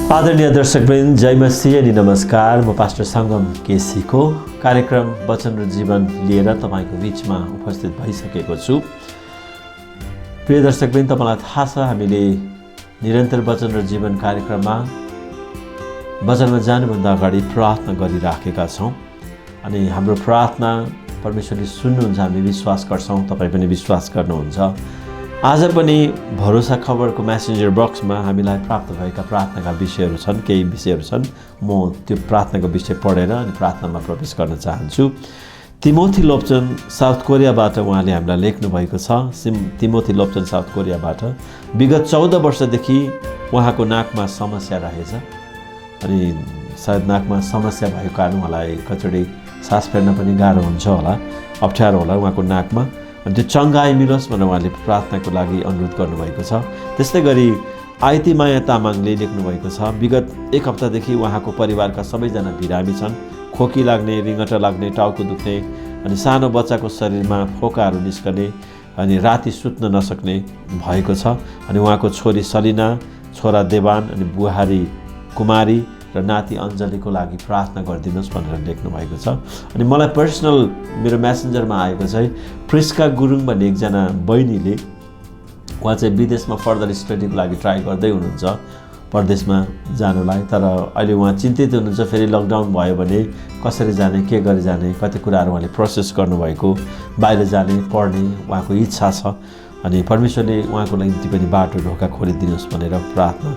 आदरणीय दर्शकवृन्द, जय मसीह अनि नमस्कार। म पास्टर सङ्गम केसीको कार्यक्रम वचन र जीवन लिएर तपाईँको बिचमा उपस्थित भइसकेको छु। प्रिय दर्शकवृन्द, तपाईँलाई थाहा छ हामीले निरन्तर वचन र जीवन कार्यक्रममा वचनमा जानुभन्दा अगाडि प्रार्थना गरिराखेका छौँ अनि हाम्रो प्रार्थना परमेश्वरले सुन्नुहुन्छ, हामी विश्वास गर्छौँ, तपाईँ पनि विश्वास गर्नुहुन्छ। आज पनि भरोसा खबरको मेसेन्जर बक्समा हामीलाई प्राप्त भएका प्रार्थनाका विषयहरू छन्, केही विषयहरू छन्। म त्यो प्रार्थनाको विषय पढेर अनि प्रार्थनामा प्रवेश गर्न चाहन्छु। तिमोथी लोप्चन साउथ कोरियाबाट उहाँले हामीलाई लेख्नु भएको छ। तिमोथी लोप्चन साउथ कोरियाबाट विगत 14 वर्षदेखि उहाँको नाकमा समस्या रहेछ अनि सायद नाकमा समस्या भएको कारण उहाँलाई कतिचोटि सास फेर्न पनि गाह्रो हुन्छ होला, अप्ठ्यारो होला उहाँको नाकमा। अनि त्यो चङ्गाई मिलोस् भनेर उहाँले प्रार्थनाको लागि अनुरोध गर्नुभएको छ। त्यस्तै गरी आइती माया तामाङले लेख्नुभएको छ, विगत 1 हप्तादेखि उहाँको परिवारका सबैजना बिरामी छन्। खोकी लाग्ने, रिङ्गटा लाग्ने, टाउको दुख्ने अनि सानो बच्चाको शरीरमा फोकाहरू निस्कने अनि राति सुत्न नसक्ने भएको छ। अनि उहाँको छोरी सलिना, छोरा देवान अनि बुहारी कुमारी र नाति अञ्जलीको लागि प्रार्थना गरिदिनुहोस् भनेर लेख्नु भएको छ। अनि मलाई पर्सनल मेरो मेसेन्जरमा आएको चाहिँ प्रिस्का गुरुङ भन्ने एकजना बहिनीले, उहाँ चाहिँ विदेशमा फर्दर स्टडीको लागि ट्राई गर्दै हुनुहुन्छ परदेशमा जानुलाई, तर अहिले उहाँ चिन्तित हुनुहुन्छ फेरि लकडाउन भयो भने कसरी जाने, के गरी जाने, कति कुराहरू उहाँले प्रोसेस गर्नुभएको, बाहिर जाने, पढ्ने उहाँको इच्छा छ। अनि परमेश्वरले उहाँको निम्ति पनि बाटो ढोका खोलिदिनुहोस् भनेर प्रार्थना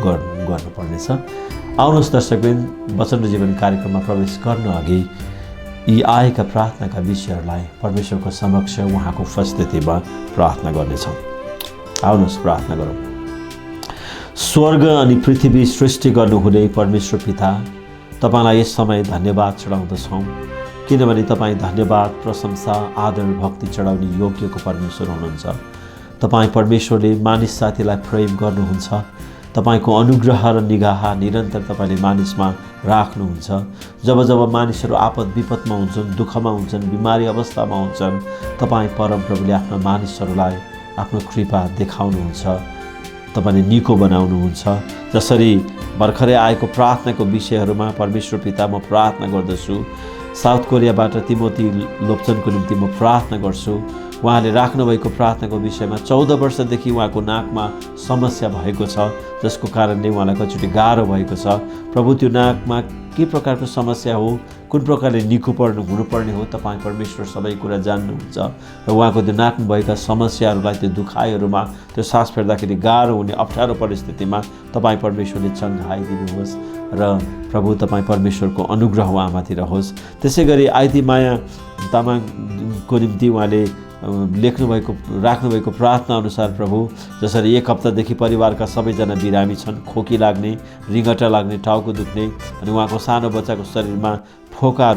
गर्नुपर्नेछ। आउनुहोस् दर्शकवृन्द, वचन र जीवन कार्यक्रममा प्रवेश गर्न अघि यी आएका प्रार्थनाका विषयहरूलाई परमेश्वरको समक्ष उहाँको उपस्थितिमा प्रार्थना गर्नेछौँ। आउनुहोस् प्रार्थना गरौँ। स्वर्ग अनि पृथ्वी सृष्टि गर्नुहुने परमेश्वर पिता, तपाईँलाई यस समय धन्यवाद चढाउँदछौँ, किनभने तपाईँ धन्यवाद, प्रशंसा, आदर, भक्ति चढाउने योग्यको परमेश्वर हुनुहुन्छ। तपाईँ परमेश्वरले मानिस जातिलाई प्रेम गर्नुहुन्छ। तपाईको अनुग्रह र निगाह निरन्तर तपाईले मानिसमा राख्नुहुन्छ। जब जब मानिसहरू आपद विपदमा हुन्छन्, दुःखमा हुन्छन्, बिमारी अवस्थामा हुन्छन्, तपाईँ परमप्रभुले आफ्ना मानिसहरूलाई आफ्नो कृपा देखाउनुहुन्छ, तपाईले निको बनाउनुहुन्छ। जसरी भर्खरै आएको प्रार्थनाको विषयहरूमा परमेश्वर पिता म प्रार्थना गर्दछु, साउथ कोरियाबाट तिमोथी लोप्चनको निम्ति म प्रार्थना गर्छु। उहाँले राख्नुभएको प्रार्थनाको विषयमा 14 वर्षदेखि उहाँको नाकमा समस्या भएको छ, जसको कारणले उहाँलाई कतिचोटि गाह्रो भएको छ। प्रभु, त्यो नाकमा के प्रकारको समस्या हो, कुन प्रकारले निको हुनुपर्ने हो, तपाईँ परमेश्वर सबै कुरा जान्नुहुन्छ र उहाँको त्यो नाकमा भएका समस्याहरूलाई, त्यो दुखाइहरूमा, त्यो सास फेर्दाखेरि गाह्रो हुने अप्ठ्यारो परिस्थितिमा तपाईँ परमेश्वरले चङ्गाइदिनुहोस् र प्रभु तपाईँ परमेश्वरको अनुग्रह उहाँमाथि रहोस्। त्यसै गरी आइती माया तामाङको निम्ति उहाँले राख्नुभएको प्रार्थना अनुसार प्रभु, जसरी 1 हप्तादेखि परिवारका सबैजना बिरामी छन्, खोकी लाग्ने, रिङ्गटा लाग्ने, टाउको दुख्ने अनि उहाँको सानो बच्चाको शरीरमा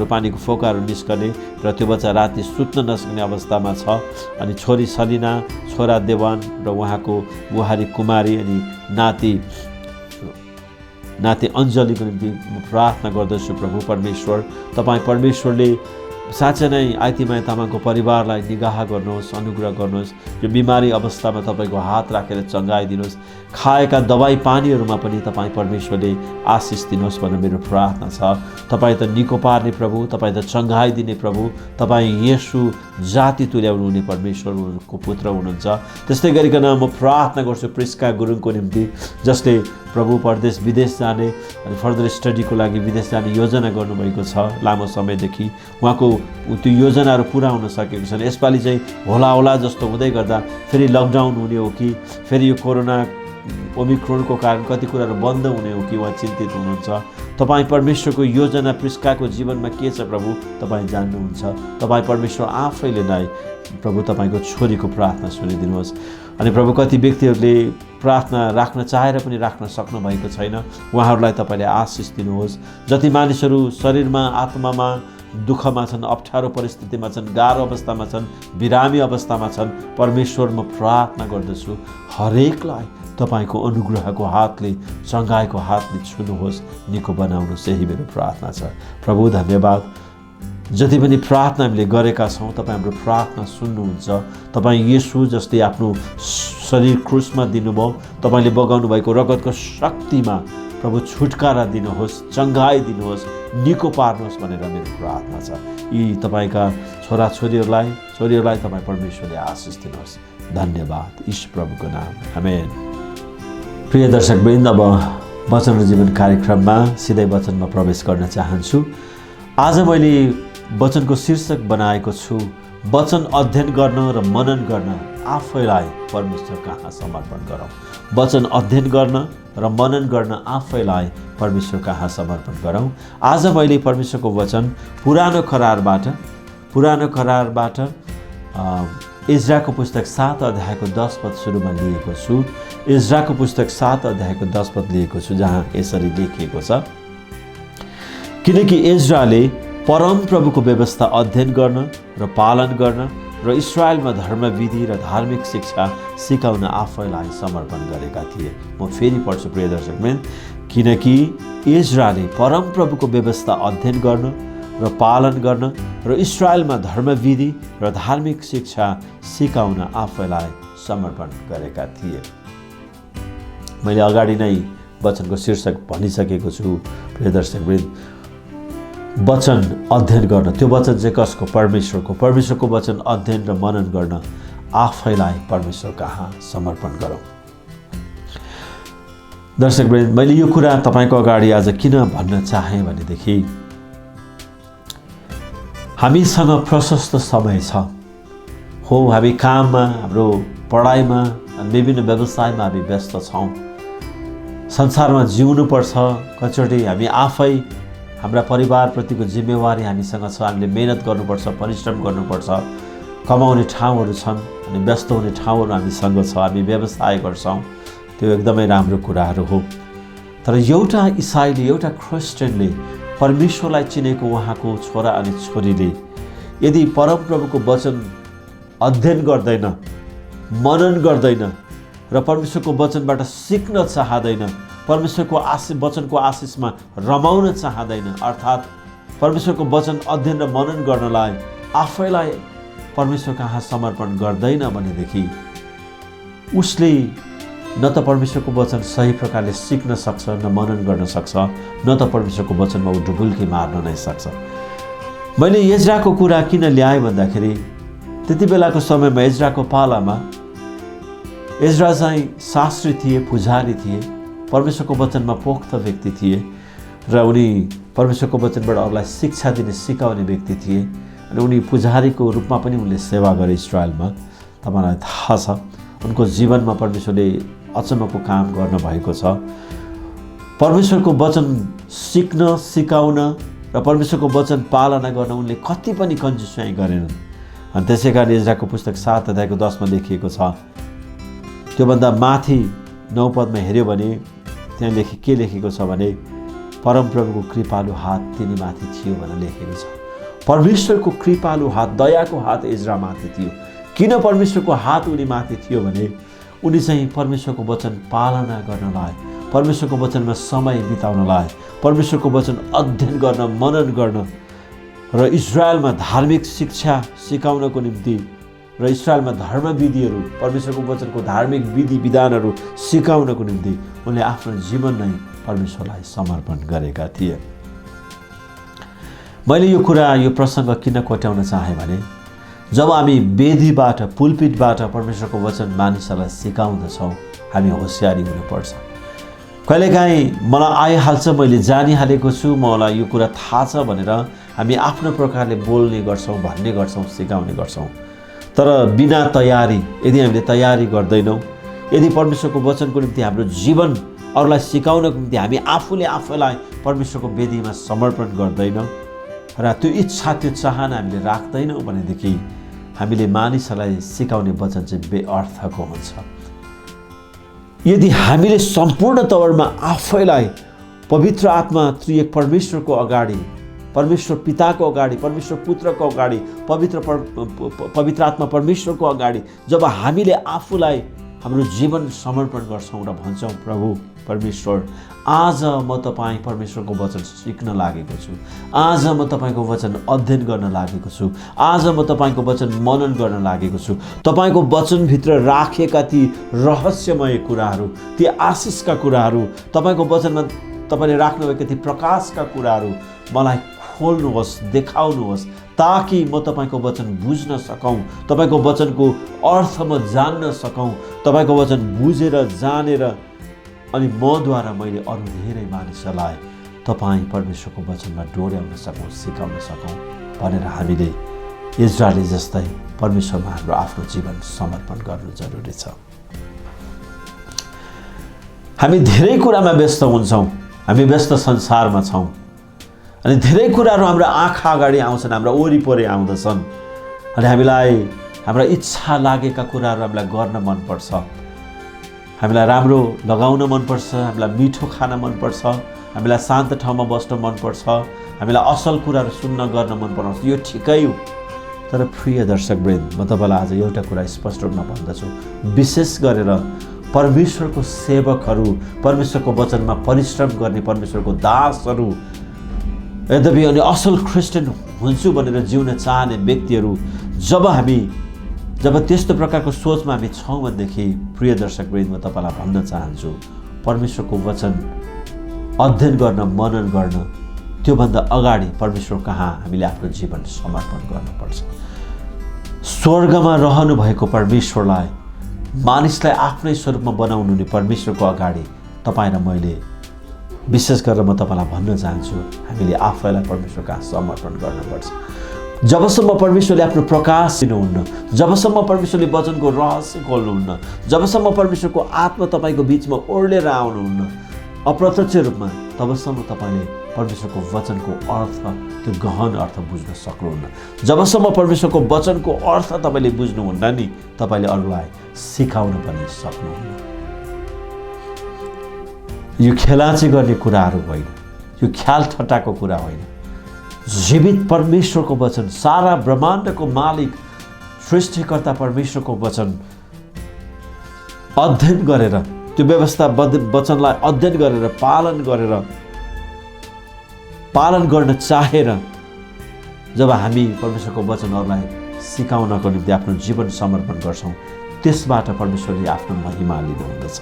पानीको फोकाहरू निस्कने र त्यो बच्चा राति सुत्न नसक्ने अवस्थामा छ। अनि छोरी सलिना, छोरा देवान र उहाँको बुहारी कुमारी अनि नाति अञ्जलीको निम्ति म प्रार्थना गर्दछु। प्रभु परमेश्वर, तपाईँ परमेश्वरले साँच्चै नै आइतीमाया तामाङको परिवारलाई निगाह गर्नुहोस्, अनुग्रह गर्नुहोस्। यो बिमारी अवस्थामा तपाईँको हात राखेर चङ्गाइदिनुहोस्। खाएका दबाई पानीहरूमा पनि तपाईँ परमेश्वरले आशिष दिनुहोस् भनेर मेरो प्रार्थना छ। तपाईँ त निको पार्ने प्रभु, तपाईँ त चङ्गाइदिने प्रभु, तपाईँ येशू जाति तुल्याउनु हुने परमेश्वरको पुत्र हुनुहुन्छ। त्यस्तै गरिकन म प्रार्थना गर्छु प्रिस्का गुरुङको निम्ति, जसले प्रभु विदेश जाने अनि फर्दर स्टडीको लागि विदेश जाने योजना गर्नुभएको छ लामो समयदेखि। उहाँको त्यो योजनाहरू पुरा हुन सकेको छैन। यसपालि चाहिँ होला जस्तो हुँदै गर्दा फेरि लकडाउन हुने हो कि फेरि यो कोरोना ओमिक्रोनको कारण कति कुराहरू बन्द हुने हो कि उहाँ चिन्तित हुनुहुन्छ। तपाईँ परमेश्वरको योजना प्रिस्काको जीवनमा के छ प्रभु, तपाईँ जान्नुहुन्छ। तपाईँ परमेश्वर आफैले नै प्रभु तपाईँको छोरीको प्रार्थना सुनिदिनुहोस्। अनि प्रभु, कति व्यक्तिहरूले प्रार्थना राख्न चाहेर पनि राख्न सक्नु भएको छैन, उहाँहरूलाई तपाईँले आशिष दिनुहोस्। जति मानिसहरू शरीरमा, आत्मामा दुःखमा छन्, अप्ठ्यारो परिस्थितिमा छन्, गाह्रो अवस्थामा छन्, बिरामी अवस्थामा छन्, परमेश्वर म प्रार्थना गर्दछु हरेकलाई तपाईँको अनुग्रहको हातले, चङ्गाइको हातले छुनुहोस्, निको बनाउनुहोस्, यही मेरो प्रार्थना छ। प्रभु धन्यवाद, जति पनि प्रार्थना हामीले गरेका छौँ तपाईँ हाम्रो प्रार्थना सुन्नुहुन्छ। तपाईँ येशू जस्तै आफ्नो शरीर क्रुसमा दिनुभयो, तपाईँले बगाउनु भएको रगतको शक्तिमा प्रभु छुटकारा दिनुहोस्, चङ्गाई दिनुहोस्, निको पार्नुहोस् भनेर मेरो प्रार्थना छ। यी तपाईँका छोरीहरूलाई तपाईँ परमेश्वरले आशिष दिनुहोस्। धन्यवाद यीशु प्रभुको नाम, आमेन। प्रिय दर्शकवृन्द, अब वचन र जीवन कार्यक्रममा सिधै वचनमा प्रवेश गर्न चाहन्छु। आज मैले वचनको शीर्षक बनाएको छु, वचन अध्ययन गर्न र मनन गर्न आफैलाई परमेश्वर कहाँ समर्पण गरौँ। वचन अध्ययन गर्न र मनन गर्न आफैलाई परमेश्वर कहाँ समर्पण गरौँ। आज मैले परमेश्वरको वचन पुरानो करारबाट इजराको पुस्तक 7 अध्यायको 10 पद सुरुमा लिएको छु। इजराको पुस्तक 7 अध्यायको 10 पद लिएको छु, जहाँ यसरी लेखिएको छ, किनकि इजराले परमप्रभुको व्यवस्था अध्ययन गर्न र पालन गर्न र इस्राएलमा धर्मविधि र धार्मिक शिक्षा सिकाउन आफैलाई समर्पण गरेका थिए। म फेरि पढ्छु प्रिय दर्शकवृन्द, किनकि इजराले परमप्रभुको व्यवस्था अध्ययन गर्न र पालन गर्न र इस्राएलमा धर्मविधि र धार्मिक शिक्षा सिकाउन आफैलाई समर्पण गरेका थिए। मैले अगाडि नै वचनको शीर्षक भनिसकेको छु प्रिय दर्शकवृन्द। वचन अध्ययन गर्न, त्यो वचन चाहिँ कसको? परमेश्वरको वचन अध्ययन र मनन गर्न आफैलाई परमेश्वर कहाँ समर्पण गरौँ। दर्शकवृन्द, मैले यो कुरा तपाईँको अगाडि आज किन भन्न चाहेँ भनेदेखि हामीसँग प्रशस्त समय छ। हामी काममा, हाम्रो पढाइमा, विभिन्न व्यवसायमा हामी व्यस्त छौँ। संसारमा जिउनुपर्छ। कतिचोटि हामी आफै हाम्रा परिवारप्रतिको जिम्मेवारी हामीसँग छ। हामीले मेहनत गर्नुपर्छ, परिश्रम गर्नुपर्छ, कमाउने ठाउँहरू छन् अनि व्यस्त हुने ठाउँहरू हामीसँग छ। हामी व्यवसाय गर्छौँ, त्यो एकदमै राम्रो कुराहरू हो। तर एउटा इसाईले, एउटा क्रिस्चियनले, परमेश्वरलाई चिनेको उहाँको छोरा अनि छोरीले यदि परमप्रभुको वचन अध्ययन गर्दैन, मनन गर्दैन र परमेश्वरको वचनबाट सिक्न चाहँदैन, परमेश्वरको वचनको आशिषमा रमाउन चाहँदैन, अर्थात् परमेश्वरको वचन अध्ययन र मनन गर्नलाई आफैलाई परमेश्वर कहाँ समर्पण गर्दैन भनेदेखि उसले न त परमेश्वरको वचन सही प्रकारले सिक्न सक्छ, न मनन गर्न सक्छ, न त परमेश्वरको वचनमा ऊ डुबुल्की मार्न नै सक्छ। मैले इजराको कुरा किन ल्याएँ भन्दाखेरि त्यति बेलाको समयमा इजराको पालामा इजरा चाहिँ शास्त्री थिए, पुजारी थिए, परमेश्वरको वचनमा पोख्त व्यक्ति थिए र उनी परमेश्वरको वचनबाट अरूलाई शिक्षा दिने, सिकाउने व्यक्ति थिए। अनि उनी पुजारीको रूपमा पनि उनले सेवा गरे इस्राएलमा। तपाईँलाई थाहा छ उनको जीवनमा परमेश्वरले अचम्मको काम गर्नुभएको छ। परमेश्वरको वचन सिक्न, सिकाउन र परमेश्वरको वचन पालना गर्न उनले कति पनि कन्जुसाइ गरेनन्। अनि त्यसै कारण इजराको पुस्तक 7 अध्यायको 10 मा लेखिएको छ। त्योभन्दा माथि 9 पदमा हेऱ्यो भने त्यहाँ के लेखेको छ भने परमप्रभुको कृपालु हात तिनी माथि थियो भनेर लेखेको छ। परमेश्वरको कृपालु हात, दयाको हात इजरा माथि थियो। किन परमेश्वरको हात उनी माथि थियो भने उनी चाहिँ परमेश्वरको वचन पालना गर्नलाई, परमेश्वरको वचनमा समय बिताउनलाई, परमेश्वरको वचन अध्ययन गर्न, मनन गर्न र इस्राएलमा धार्मिक शिक्षा सिकाउनको निम्ति र इस्राएलमा धर्मविधिहरू, परमेश्वरको वचनको धार्मिक विधि विधानहरू सिकाउनको निम्ति उनले आफ्नो जीवन नै परमेश्वरलाई समर्पण गरेका थिए। मैले यो प्रसङ्ग किन कोट्याउन चाहेँ भने जब हामी वेदीबाट, पुलपिटबाट परमेश्वरको वचन मानिसहरूलाई सिकाउँदछौँ, हामी होसियारी हुनुपर्छ। कहिलेकाहीँ मलाई आइहाल्छ, मैले जानिहालेको छु, मलाई यो कुरा थाहा छ भनेर हामी आफ्नो प्रकारले बोल्ने गर्छौँ, भन्ने गर्छौँ, सिकाउने गर्छौँ। तर बिना तयारी, यदि हामीले तयारी गर्दैनौँ, यदि परमेश्वरको वचनको निम्ति हाम्रो जीवन अरूलाई सिकाउनको निम्ति हामी आफैलाई परमेश्वरको वेदीमा समर्पण गर्दैनौँ र त्यो इच्छा, त्यो चाहना हामीले राख्दैनौँ भनेदेखि हामीले मानिसहरूलाई सिकाउने वचन चाहिँ बेअर्थको हुन्छ। यदि हामीले सम्पूर्ण तवरमा आफैलाई पवित्र आत्मा त्रिएक परमेश्वरको अगाडि, परमेश्वर पिताको अगाडि, परमेश्वर पुत्रको अगाडि, पवित्र आत्मा परमेश्वरको अगाडि जब हामीले आफूलाई हाम्रो जीवन समर्पण गर्छौँ र भन्छौँ, प्रभु परमेश्वर, आज म तपाईँ परमेश्वरको वचन सिक्न लागेको छु, आज म तपाईँको वचन अध्ययन गर्न लागेको छु, आज म तपाईँको वचन मनन गर्न लागेको छु, तपाईँको वचनभित्र राखेका ती रहस्यमय कुराहरू, ती आशिषका कुराहरू, तपाईँको वचनमा तपाईँले राख्नुभएका ती प्रकाशका कुराहरू मलाई खोल्नुहोस्, देखाउनुहोस्, ताकि म तपाईँको वचन बुझ्न सकौँ, तपाईँको वचनको अर्थ म जान्न सकौँ, तपाईँको वचन बुझेर जानेर अनि मद्वारा मैले अरू धेरै मानिसहरूलाई तपाईँ परमेश्वरको वचनमा डोर्याउन सकौँ, सिकाउन सकौँ भनेर हामीले इजरायली जस्तै परमेश्वरमा हाम्रो आफ्नो जीवन समर्पण गर्नु जरुरी छ। हामी धेरै कुरामा व्यस्त हुन्छौँ, हामी व्यस्त संसारमा छौँ अनि धेरै कुराहरू हाम्रो आँखा अगाडि आउँछन्, हाम्रो वरिपरि आउँदछन् अनि हामीलाई हाम्रा इच्छा लागेका कुराहरू हामीलाई गर्न मनपर्छ, हामीलाई राम्रो लगाउन मनपर्छ, हामीलाई मिठो खान मनपर्छ, हामीलाई शान्त ठाउँमा बस्न मनपर्छ, हामीलाई असल कुराहरू सुन्न गर्न मनपर्छ। यो ठिकै हो, तर प्रिय दर्शकवृन्द, म तपाईँलाई आज एउटा कुरा स्पष्ट रूपमा भन्दछु, विशेष गरेर परमेश्वरको सेवकहरू, परमेश्वरको वचनमा परिश्रम गर्ने परमेश्वरको दासहरू, यद्यपि अनि असल क्रिस्चियन हुन्छु भनेर जिउन चाहने व्यक्तिहरू, जब त्यस्तो प्रकारको सोचमा हामी छौँ भनेदेखि प्रिय दर्शकवृन्द, म तपाईँलाई भन्न चाहन्छु, परमेश्वरको वचन अध्ययन गर्न, मनन गर्न, त्योभन्दा अगाडि परमेश्वर कहाँ हामीले आफ्नो जीवन समर्पण गर्नुपर्छ। स्वर्गमा रहनुभएको परमेश्वरलाई, मानिसलाई आफ्नै स्वरूपमा बनाउनु हुने परमेश्वरको अगाडि तपाईँ र मैले, विशेष गरेर म तपाईँलाई भन्न चाहन्छु, हामीले आफैलाई परमेश्वर कहाँ समर्पण गर्नुपर्छ। जबसम्म परमेश्वरले आफ्नो प्रकाश दिनुहुन्न, जबसम्म परमेश्वरले वचनको रहस्य खोल्नुहुन्न, जबसम्म परमेश्वरको आत्मा तपाईँको बिचमा ओर्लेर आउनुहुन्न अप्रत्यक्ष रूपमा, तबसम्म तपाईँले परमेश्वरको वचनको अर्थ, त्यो गहन अर्थ बुझ्न सक्नुहुन्न। जबसम्म परमेश्वरको वचनको अर्थ तपाईँले बुझ्नुहुन्न नि, तपाईँले अरूलाई सिकाउन पनि सक्नुहुन्न। यो खेलाची गर्ने कुराहरू होइन, यो ख्याल ठट्टाको कुरा होइन। जीवित परमेश्वरको वचन, सारा ब्रह्माण्डको मालिक सृष्टिकर्ता परमेश्वरको वचन अध्ययन गरेर, त्यो व्यवस्था वचनलाई अध्ययन गरेर पालन गर्न चाहेर जब हामी परमेश्वरको वचनहरूलाई सिकाउनको निम्ति आफ्नो जीवन समर्पण गर्छौँ, त्यसबाट परमेश्वरले आफ्नो महिमा लिनुहुँदछ।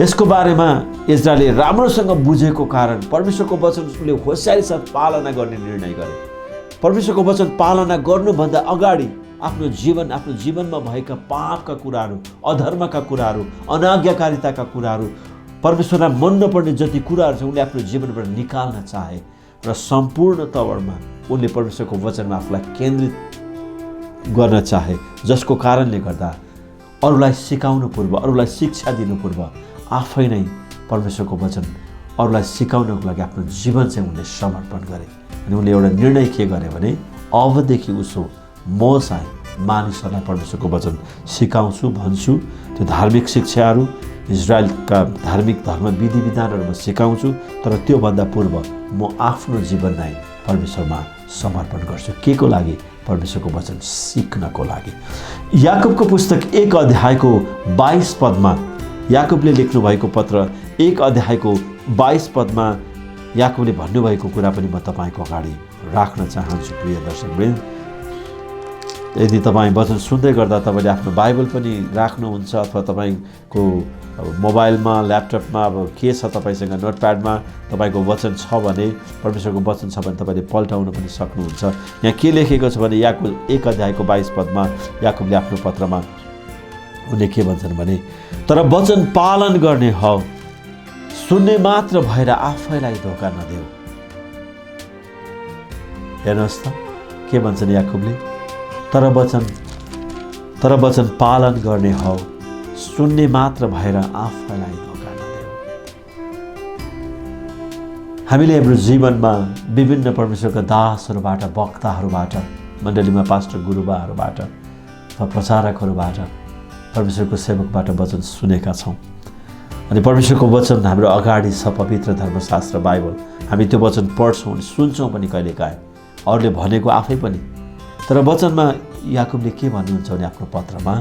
यसको बारेमा इजरायलले राम्रोसँग बुझेको कारण परमेश्वरको वचनले होसियारी साथ पालना गर्ने निर्णय गरे। परमेश्वरको वचन पालना गर्नुभन्दा अगाडि आफ्नो जीवनमा भएका पापका कुराहरू, अधर्मका कुराहरू, अनाज्ञाकारिताका कुराहरू, परमेश्वरलाई मन नपर्ने जति कुराहरू छ उनले आफ्नो जीवनबाट निकाल्न चाहे र सम्पूर्ण तवरमा उनले परमेश्वरको वचनमा आफूलाई केन्द्रित गर्न चाहे, जसको कारणले गर्दा अरूलाई सिकाउनु पूर्व, अरूलाई शिक्षा दिनु पूर्व आफै नै परमेश्वरको वचन अरूलाई सिकाउनको लागि आफ्नो जीवन चाहिँ उनले समर्पण गरे। अनि उनले एउटा निर्णय के गरे भने, अबदेखि उसो म चाहिँ मानिसहरूलाई परमेश्वरको वचन सिकाउँछु, भन्छु, त्यो धार्मिक शिक्षाहरू, इजरायलका धार्मिक धर्म विधि विधानहरू म सिकाउँछु, तर त्योभन्दा पूर्व म आफ्नो जीवनलाई परमेश्वरमा समर्पण गर्छु। के को लागि? परमेश्वरको वचन सिक्नको लागि। याकुबको पुस्तक 1 अध्यायको 22 पदमा, याकुबले लेख्नु भएको पत्र 1 अध्यायको 22 पदमा याकुबले भन्नुभएको कुरा पनि म तपाईँको अगाडि राख्न चाहन्छु। प्रिय दर्शकवृन्द, यदि तपाईँ वचन सुन्दै गर्दा तपाईँले आफ्नो बाइबल पनि राख्नुहुन्छ अथवा तपाईँको मोबाइलमा, ल्यापटपमा अब के छ तपाईँसँग, नोटप्याडमा तपाईँको वचन छ भने, परमेश्वरको वचन छ भने तपाईँले पल्टाउन पनि सक्नुहुन्छ। यहाँ के लेखेको छ भने, याकुब 1 अध्यायको 22 पदमा याकुबले आफ्नो पत्रमा उनले के भन्छन् भने, तर वचन पालन गर्ने हौ, सुन्ने मात्र भएर आफैलाई धोका नदेऊ। हेर्नुहोस् त के भन्छन् याकुबले, तर वचन पालन गर्ने हौ, सुन्ने मात्र भएर आफैलाई धोका नदेऊ। हामीले हाम्रो जीवनमा विभिन्न परमेश्वरका दासहरूबाट, वक्ताहरूबाट, मण्डलीमा पास्टर गुरुबाहरूबाट वा प्रचारकहरूबाट, परमेश्वरको सेवकबाट वचन सुनेका छौँ। अनि परमेश्वरको वचन हाम्रो अगाडि छ, पवित्र धर्मशास्त्र बाइबल। हामी त्यो वचन पढ्छौँ, सुन्छौँ पनि कहिलेकाहीँ, अरूले भनेको आफै पनि। तर वचनमा याकुबले के भन्नुहुन्छ भने आफ्नो पत्रमा,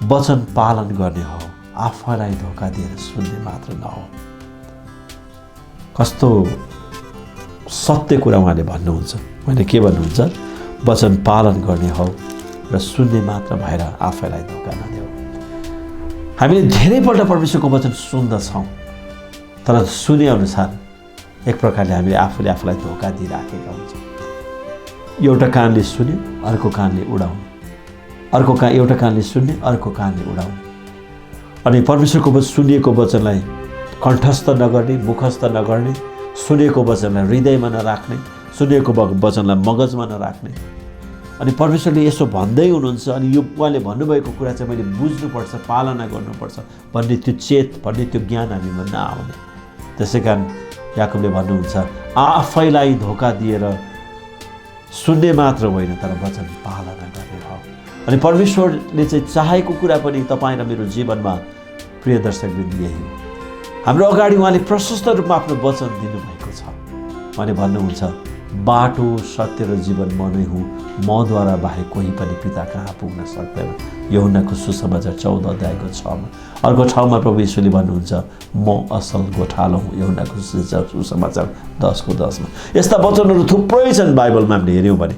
वचन पालन गर्ने हो, आफैलाई धोका दिएर सुन्ने मात्र नहो। कस्तो सत्य कुरा उहाँले भन्नुहुन्छ। उहाँले के भन्नुहुन्छ? वचन पालन गर्ने हो र सुन्ने मात्र भएर आफैलाई धोका नदेऊ। हामीले धेरैपल्ट परमेश्वरको वचन सुन्दछौँ, तर सुनेअनुसार एक प्रकारले हामीले आफूले आफूलाई धोका दिइराखेका हुन्छौँ। एउटा कानले सुन्यो, अर्को कानले उडाउने, एउटा कानले सुन्ने, अर्को कानले उडाउने। अनि परमेश्वरको सुनिएको वचनलाई कण्ठस्थ नगर्ने, मुखस्थ नगर्ने, सुनेको वचनलाई हृदयमा नराख्ने, सुनेको वचनलाई मगजमा नराख्ने। अनि परमेश्वरले यसो भन्दै हुनुहुन्छ। अनि यो उहाँले भन्नुभएको कुरा चाहिँ मैले बुझ्नुपर्छ, पालना गर्नुपर्छ भन्ने भन्ने त्यो ज्ञान हामीमा नआउने। त्यसै कारण याकुबले भन्नुहुन्छ, आफैलाई धोका दिएर सुन्ने मात्र होइन तर वचन पालना गर्ने हो। अनि परमेश्वरले चाहिँ चाहेको कुरा पनि तपाईँ र मेरो जीवनमा प्रिय दर्शकवृन्द यही हो। हाम्रो अगाडि उहाँले प्रशस्त रूपमा आफ्नो वचन दिनुभएको छ। उहाँले भन्नुहुन्छ, बाटो सत्य र जीवन म नै हुँ, मद्वारा बाहेक कोही पनि पिता कहाँ पुग्न सक्दैन। यूहन्नाको सुसमाचार 14 अध्यायको 6मा। अर्को ठाउँमा प्रभु येशूले भन्नुहुन्छ, म असल गोठालो हुँ। यूहन्नाको सुसमाचार 10को 10मा। यस्ता वचनहरू थुप्रै छन् बाइबलमा हामीले हेऱ्यौँ भने।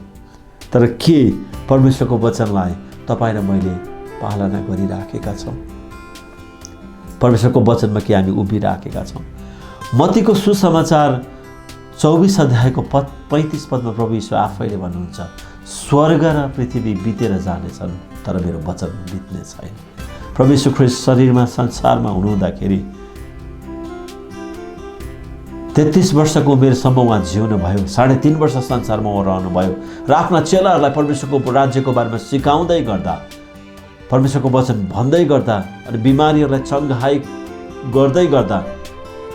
तर के परमेश्वरको वचनलाई तपाईँ र मैले पालना गरिराखेका छौँ? परमेश्वरको वचनमा के हामी उभिराखेका छौँ? मत्तीको सुसमाचार 24 अध्यायको 35 पदमा प्रभु यीशु आफैले भन्नुहुन्छ, स्वर्ग र पृथ्वी बितेर जानेछन् तर मेरो वचन बित्ने छैन। प्रभु यीशु ख्रीष्ट शरीरमा संसारमा हुनुहुँदाखेरि 33 वर्षको उमेरसम्म उहाँ जिउनु भयो। 3.5 वर्ष संसारमा उहाँ रहनुभयो र आफ्ना चेलाहरूलाई परमेश्वरको राज्यको बारेमा सिकाउँदै गर्दा, परमेश्वरको वचन भन्दै गर्दा अनि बिमारीहरूलाई चङ्गाई गर्दै गर्दा,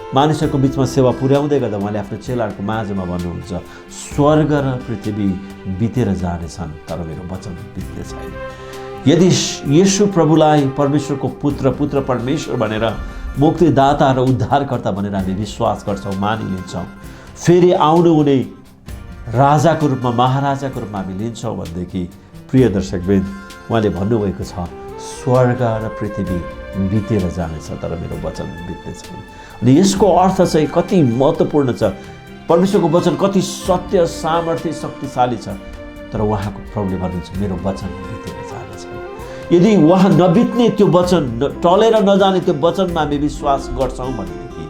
मानिसहरूको बिचमा सेवा पुर्याउँदै गर्दा उहाँले आफ्नो चेलाहरूको माझमा भन्नुहुन्छ, स्वर्ग र पृथ्वी बितेर जानेछन् तर मेरो वचन बित्ने छैन। यदि येशू प्रभुलाई परमेश्वरको पुत्र परमेश्वर भनेर, मुक्तिदाता र उद्धारकर्ता भनेर हामी विश्वास गर्छौँ, मानिलिन्छौँ, फेरि आउनु हुने राजाको रूपमा, महाराजाको रूपमा हामी लिन्छौँ भनेदेखि प्रिय दर्शकवृन्द उहाँले भन्नुभएको छ, स्वर्ग र पृथ्वी बितेर जानेछ तर मेरो वचन बित्ने छैन। अनि यसको अर्थ चाहिँ कति महत्त्वपूर्ण छ। परमेश्वरको वचन कति सत्य, सामर्थ्य, शक्तिशाली छ। तर उहाँको प्रभुले भन्नुहुन्छ, मेरो वचन बितेर जाने छैन। यदि उहाँ नबित्ने त्यो वचन, टलेर नजाने त्यो वचनमा हामी विश्वास गर्छौँ भनेदेखि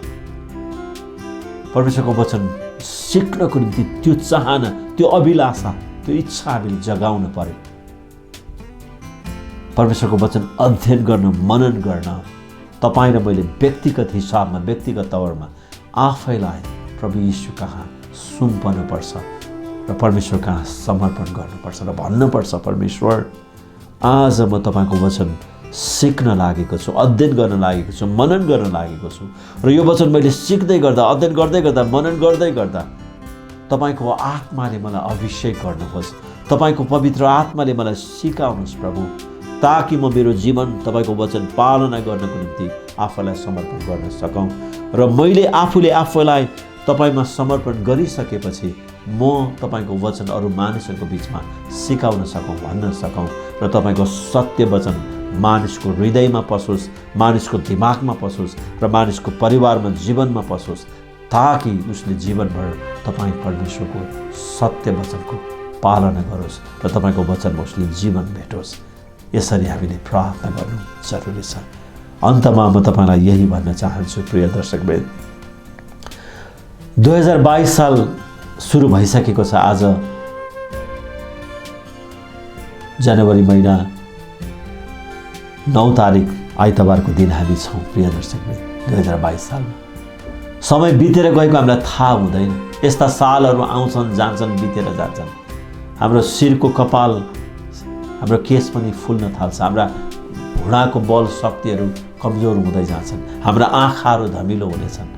परमेश्वरको वचन सिक्नको निम्ति त्यो चाहना, त्यो अभिलाषा, त्यो इच्छा हामीले जगाउन पर्यो। परमेश्वरको वचन अध्ययन गर्न, मनन गर्न तपाईँ र मैले व्यक्तिगत हिसाबमा, व्यक्तिगत तौरमा आफैलाई प्रभु यीशु कहाँ सुम्पनुपर्छ र परमेश्वर कहाँ समर्पण गर्नुपर्छ र भन्नुपर्छ, परमेश्वर आज म तपाईँको वचन सिक्न लागेको छु, अध्ययन गर्न लागेको छु, मनन गर्न लागेको छु र यो वचन मैले सिक्दै गर्दा, अध्ययन गर्दै गर्दा, मनन गर्दै गर्दा तपाईँको आत्माले मलाई अभिषेक गर्नुहोस्, तपाईँको पवित्र आत्माले मलाई सिकाउनुहोस् प्रभु, ताकि म मेरो जीवन तपाईँको वचन पालना गर्नको निम्ति आफूलाई समर्पण गर्न सकौँ र मैले आफूलाई तपाईँमा समर्पण गरिसकेपछि म तपाईँको वचन अरू मानिसहरूको बिचमा सिकाउन सकौँ, भन्न सकौँ र तपाईँको सत्य वचन मानिसको हृदयमा पसोस्, मानिसको दिमागमा पसोस् र मानिसको परिवारमा, जीवनमा पसोस्, ताकि उसले जीवनभर तपाईँ परमेश्वरको सत्य वचनको पालना गरोस् र तपाईँको वचनमा उसले जीवन भेटोस्। यसरी हामीले प्रार्थना गर्नु जरुरी छ। अन्तमा म तपाईँलाई यही भन्न चाहन्छु प्रिय दर्शकवृन्द, 2022 साल सुरु भइसकेको छ। आज जनवरी महिना 9 तारिक आइतबारको दिन हामी छौँ प्रिय दर्शकवृन्द। 2022 सालमा समय बितेर गएको हामीलाई थाहा हुँदैन। यस्ता सालहरू आउँछन्, जान्छन्, बितेर जान्छन्। हाम्रो शिरको कपाल, हाम्रो केस पनि फुल्न थाल्छ, हाम्रा घुँडाको बल शक्तिहरू कमजोर हुँदै जान्छन्, हाम्रा आँखाहरू धमिलो हुनेछन्।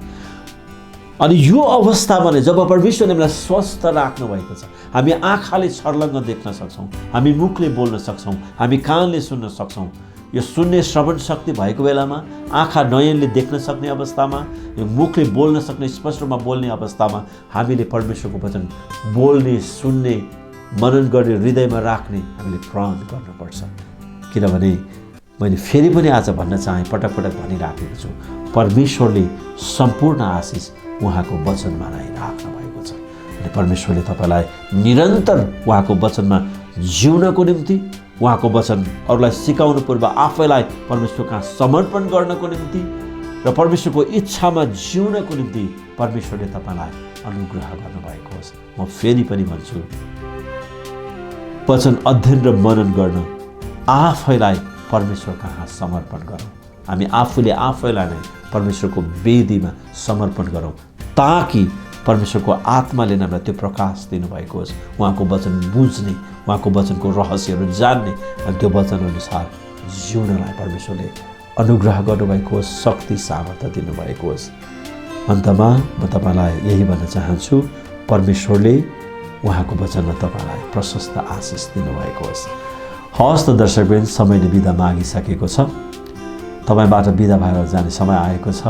अनि यो अवस्थामा नै जब परमेश्वरले हामीलाई स्वस्थ राख्नु भएको छ, हामी आँखाले छर्लङ्ग देख्न सक्छौँ, हामी मुखले बोल्न सक्छौँ, हामी कानले सुन्न सक्छौँ। यो सुन्ने श्रवण शक्ति भएको बेलामा, आँखा नयनले देख्न सक्ने अवस्थामा, यो मुखले बोल्न सक्ने, स्पष्ट रूपमा बोल्ने अवस्थामा हामीले परमेश्वरको वचन बोल्ने, सुन्ने, मनन गर्ने, हृदयमा राख्ने हामीले प्रण गर्नुपर्छ। किनभने मैले फेरि पनि आज भन्न चाहेँ, पटक पटक भनिराखेको छु, परमेश्वरले सम्पूर्ण आशिष उहाँको वचनमा नै राख्नु भएको छ। अनि परमेश्वरले तपाईँलाई निरन्तर उहाँको वचनमा जिउनको निम्ति, उहाँको वचन अरूलाई सिकाउनु पूर्व आफैलाई परमेश्वर कहाँ समर्पण गर्नको निम्ति र परमेश्वरको इच्छामा जिउनको निम्ति परमेश्वरले तपाईँलाई अनुग्रह गर्नुभएको होस्। म फेरि पनि भन्छु, वचन अध्ययन र मनन गर्न आफैलाई परमेश्वर कहाँ समर्पण गरौँ। हामी आफूले आफैलाई नै परमेश्वरको वेदीमा समर्पण गरौँ, ताकि परमेश्वरको आत्माले हामीलाई त्यो प्रकाश दिनुभएको होस्, उहाँको वचन बुझ्ने, उहाँको वचनको रहस्यहरू जान्ने अनि त्यो वचनअनुसार जिउनलाई परमेश्वरले अनुग्रह गर्नुभएको होस्, शक्ति सामर्थ्य दिनुभएको होस्। अन्तमा म तपाईँलाई यही भन्न चाहन्छु, परमेश्वरले उहाँको वचनमा तपाईँलाई प्रशस्त आशिष दिनुभएको होस्। हवस् त दर्शकवृन्द, समयले बिदा मागिसकेको छ, तपाईँबाट बिदा भएर जाने समय आएको छ।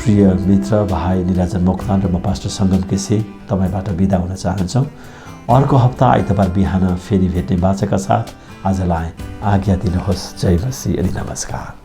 प्रिय मित्र भाइ निराजन मोक्तान र म पास्टर सङ्गम केसी तपाईँबाट बिदा हुन चाहन्छौँ। अर्को हप्ता आइतबार बिहान फेरि भेट्ने बाचाका साथ आजलाई आज्ञा दिनुहोस्। जय मसीह अनि नमस्कार।